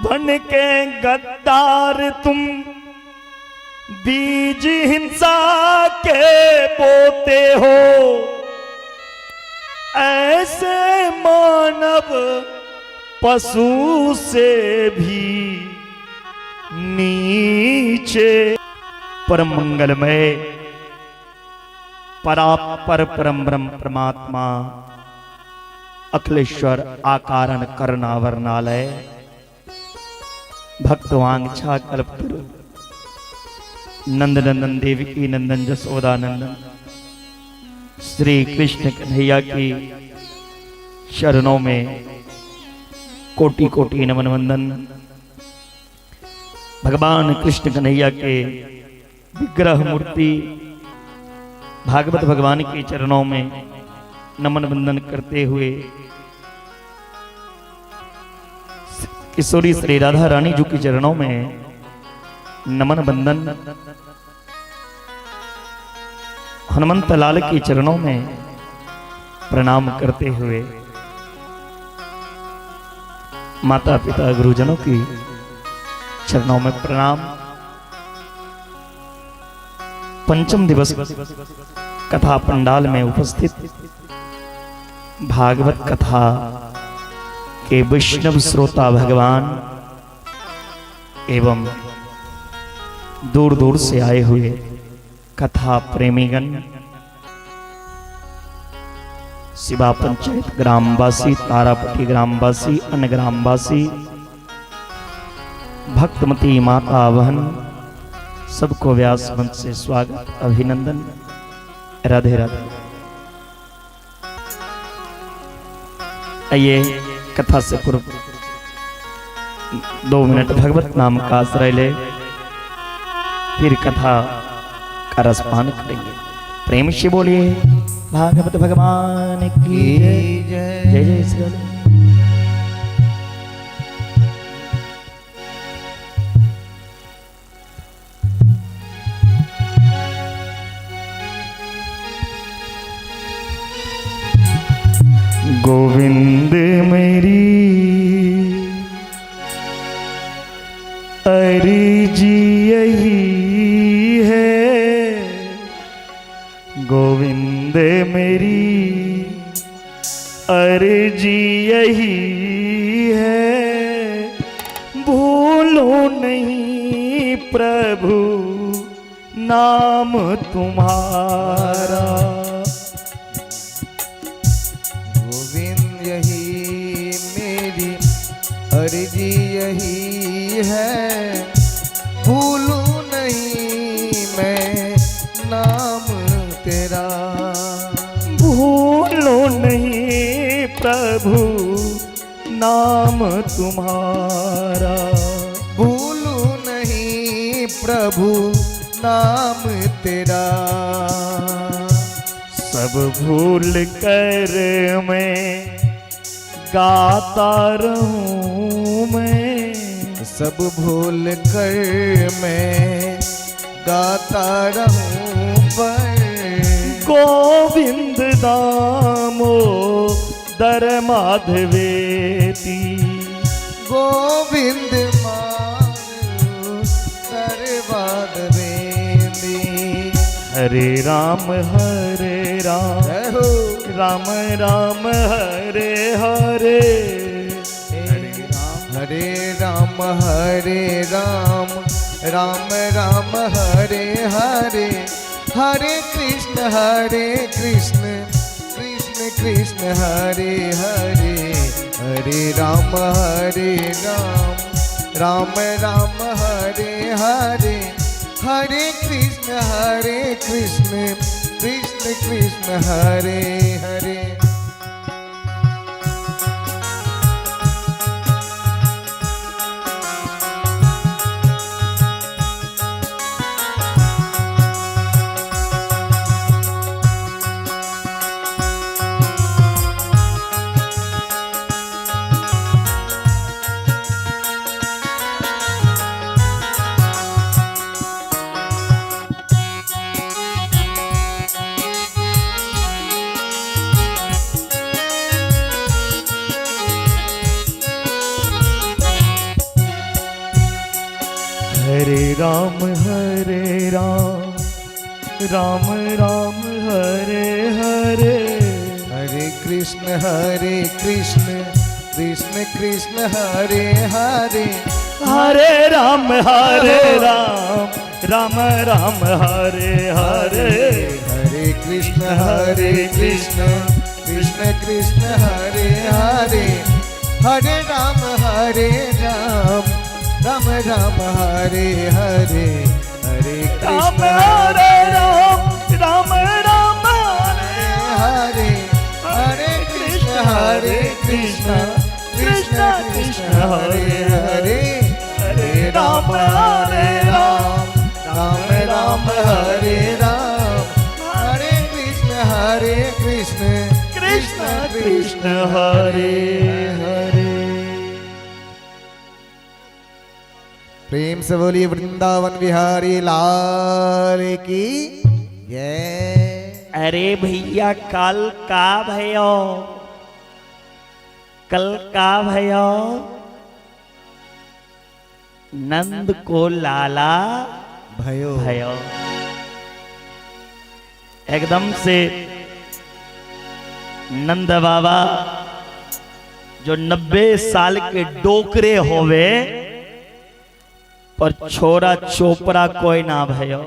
बन के गद्दार तुम बीज हिंसा के बोते हो, ऐसे मानव पशु से भी नीचे। परम मंगलमय परापर परम ब्रह्म परमात्मा अखिलेश्वर आकारण करनावरणालय भक्तवांछा कल्पतरु नंदनंदन देवकी नंदन जसोदानंदन श्री कृष्ण कन्हैया की शरणों में कोटि कोटि नमन वंदन। भगवान कृष्ण कन्हैया के विग्रह मूर्ति भागवत भगवान के चरणों में नमन वंदन करते हुए किशोरी श्री राधा रानी जी के चरणों में नमन वंदन, हनुमंत लाल के चरणों में प्रणाम करते हुए माता पिता गुरुजनों की चरणों में प्रणाम। पंचम दिवस कथा पंडाल में उपस्थित भागवत कथा के वैष्णव श्रोता भगवान एवं दूर दूर से आए हुए कथा प्रेमीगण, शिवा पंचायत ग्रामवासी, तारापट्टी ग्रामवासी, अन्य ग्रामवासी, भक्तमती माता बहन, सबको व्यास मंच से स्वागत अभिनंदन। राधे राधे। आइए कथा से पूर्व 2 मिनट भगवत नाम का आश्रय ले, फिर कथा का रसपान करेंगे। प्रेम से बोलिए भागवत भगवान की जय। जय जय श्री राम। गोविंद मेरी अर्जी यही है, गोविंद मेरी अर्जी यही है, भूलो नहीं प्रभु नाम तुम्हारा। अर्जी यही है, भूलूं नहीं मैं नाम तेरा। भूलो नहीं प्रभु नाम तुम्हारा, भूलूं नहीं प्रभु नाम तेरा। सब भूल कर मैं गाता रहूं मैं, सब भूल कर मैं गाता रहूं पर गोविंद दामो दर माधवेती। गोविंद माधव दर माधवेती। हरे राम जय हो। राम राम हरे हरे, हरे राम राम राम हरे हरे, हरे कृष्ण कृष्ण कृष्ण हरे हरे, हरे राम राम राम हरे हरे, हरे कृष्ण कृष्ण कृष्ण हरे हरे। हरे राम राम राम हरे हरे, हरे कृष्ण कृष्ण कृष्ण हरे हरे, हरे राम राम राम हरे हरे, हरे कृष्ण कृष्ण कृष्ण हरे हरे, हरे राम राम राम हरे हरे, हरे राम कृष्ण हरे राम राम हरे हरे, हरे कृष्ण कृष्ण कृष्ण हरे हरे, हरे राम राम हरे राम, हरे कृष्ण कृष्ण कृष्ण हरे हरे। प्रेम से बोलिए वृंदावन बिहारी लाल की जय। अरे भैया कल का भयो, कल का भयो, नंद को लाला भयो भयो। एकदम से नंद बाबा जो 90 साल के डोकरे होवे पर छोरा चोपड़ा कोई ना भयो।